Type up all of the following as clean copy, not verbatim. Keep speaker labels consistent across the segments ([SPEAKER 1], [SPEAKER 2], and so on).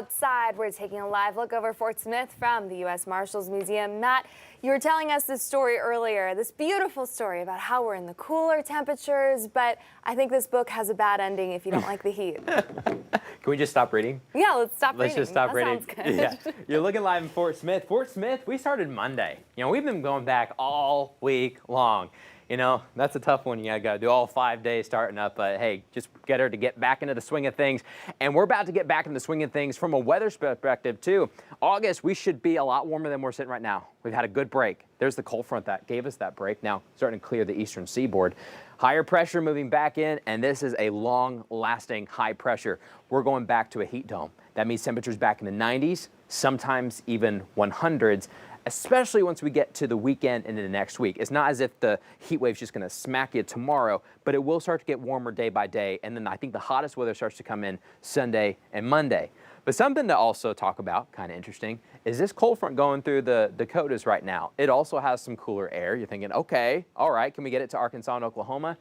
[SPEAKER 1] Outside, we're taking a live look over Fort Smith from the U.S. Marshals Museum. Matt, you were telling us this story earlier, this beautiful story about how we're in the cooler temperatures, but I think this book has a bad ending if you don't like the heat.
[SPEAKER 2] Can we just stop reading?
[SPEAKER 1] Yeah, let's stop reading.
[SPEAKER 2] Let's just stop reading.
[SPEAKER 1] Sounds good.
[SPEAKER 2] Yeah. You're looking live in Fort Smith. Fort Smith, we started Monday. You know, we've been going back all week long. You know, that's a tough one. You got to do all 5 days starting up. But hey, just get her to get back into the swing of things. And we're about to get back into the swing of things from a weather perspective, too. August, we should be a lot warmer than we're sitting right now. We've had a good break. There's the cold front that gave us that break. Now starting to clear the eastern seaboard. Higher pressure moving back in, and this is a long-lasting high pressure. We're going back to a heat dome. That means temperatures back in the 90s, sometimes even 100s. Especially once we get to the weekend and into next week. It's not as if the heat wave's just going to smack you tomorrow, but it will start to get warmer day by day. And then I think the hottest weather starts to come in Sunday and Monday. But something to also talk about, kind of interesting, is this cold front going through the Dakotas right now. It also has some cooler air. You're thinking, okay, all right, can we get it to Arkansas and Oklahoma?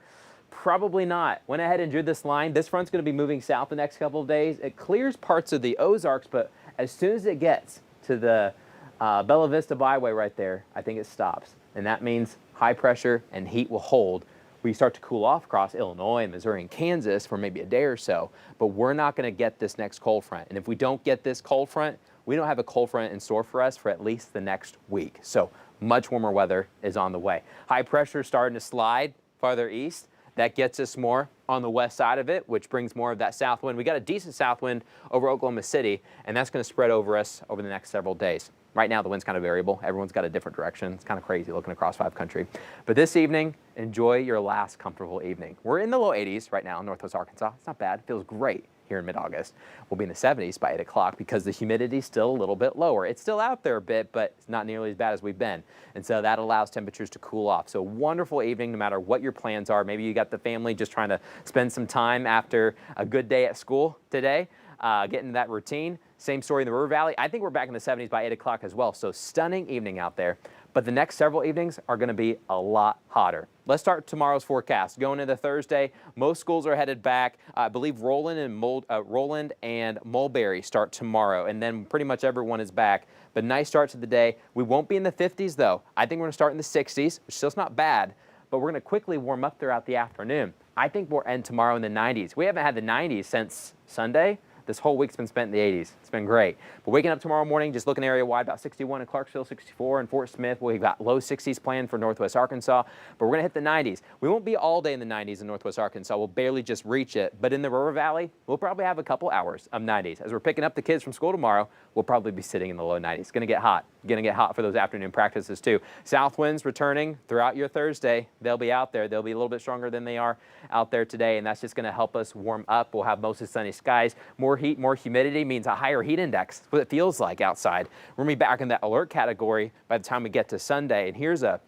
[SPEAKER 2] Probably not. Went ahead and drew this line. This front's going to be moving south the next couple of days. It clears parts of the Ozarks, but as soon as it gets to the Bella Vista Byway right there, I think it stops. And that means high pressure and heat will hold. We start to cool off across Illinois, Missouri, and Kansas for maybe a day or so. But we're not going to get this next cold front. And if we don't get this cold front, we don't have a cold front in store for us for at least the next week. So much warmer weather is on the way. High pressure starting to slide farther east. That gets us more on the west side of it, which brings more of that south wind. We got a decent south wind over Oklahoma City, and that's going to spread over us over the next several days. Right now, the wind's kind of variable. Everyone's got a different direction. It's kind of crazy looking across 5 country. But this evening, enjoy your last comfortable evening. We're in the low 80s right now in Northwest Arkansas. It's not bad. It feels great here in mid-August. We'll be in the 70s by 8 o'clock because the humidity's still a little bit lower. It's still out there a bit, but it's not nearly as bad as we've been. And so that allows temperatures to cool off. So wonderful evening no matter what your plans are. Maybe you got the family just trying to spend some time after a good day at school today, get into that routine. Same story in the River Valley. I think we're back in the 70s by 8 o'clock as well. So stunning evening out there. But the next several evenings are going to be a lot hotter. Let's start tomorrow's forecast. Going into Thursday, most schools are headed back. I believe Roland and Mulberry start tomorrow, and then pretty much everyone is back. But nice start to the day. We won't be in the 50s, though. I think we're going to start in the 60s, which still's not bad, but we're going to quickly warm up throughout the afternoon. I think we'll end tomorrow in the 90s. We haven't had the 90s since Sunday. This whole week's been spent in the 80s. It's been great. But waking up tomorrow morning, just looking area-wide, about 61 in Clarksville, 64 in Fort Smith. We've got low 60s planned for Northwest Arkansas, but we're going to hit the 90s. We won't be all day in the 90s in Northwest Arkansas. We'll barely just reach it. But in the River Valley, we'll probably have a couple hours of 90s. As we're picking up the kids from school tomorrow, we'll probably be sitting in the low 90s. It's going to get hot. Going to get hot for those afternoon practices, too. South winds returning throughout your Thursday. They'll be out there. They'll be a little bit stronger than they are out there today, and that's just going to help us warm up. We'll have mostly sunny skies. More heat, more humidity means a higher heat index. That's what it feels like outside. We're going to be back in that alert category by the time we get to Sunday. And here's a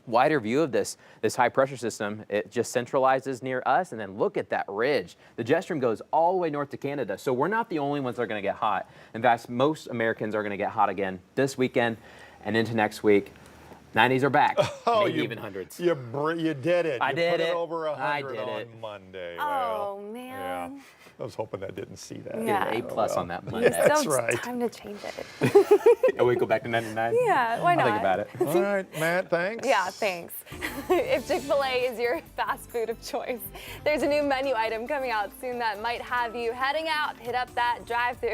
[SPEAKER 2] wider view of this high pressure system. It just centralizes near us, and then look at that ridge. The jet stream goes all the way north to Canada, so we're not the only ones that are going to get hot. In fact, most Americans are going to get hot again this weekend and into next week. 90s are back.
[SPEAKER 3] Oh,
[SPEAKER 2] maybe even hundreds.
[SPEAKER 3] You did it.
[SPEAKER 2] I
[SPEAKER 3] you
[SPEAKER 2] did
[SPEAKER 3] put
[SPEAKER 2] it.
[SPEAKER 3] over 100
[SPEAKER 2] I did
[SPEAKER 3] on
[SPEAKER 2] it.
[SPEAKER 3] Monday.
[SPEAKER 1] Oh,
[SPEAKER 3] Well,
[SPEAKER 1] man.
[SPEAKER 3] Yeah. I was hoping that didn't see that.
[SPEAKER 1] Yeah.
[SPEAKER 2] A plus on that Monday.
[SPEAKER 1] Still
[SPEAKER 3] That's right.
[SPEAKER 1] time to change it.
[SPEAKER 2] Oh, we go back to 99?
[SPEAKER 1] Yeah, why not?
[SPEAKER 2] I'll think about it.
[SPEAKER 3] All right, Matt, thanks.
[SPEAKER 1] Yeah, thanks. If Chick-fil-A is your fast food of choice, there's a new menu item coming out soon that might have you heading out, hit up that drive-thru.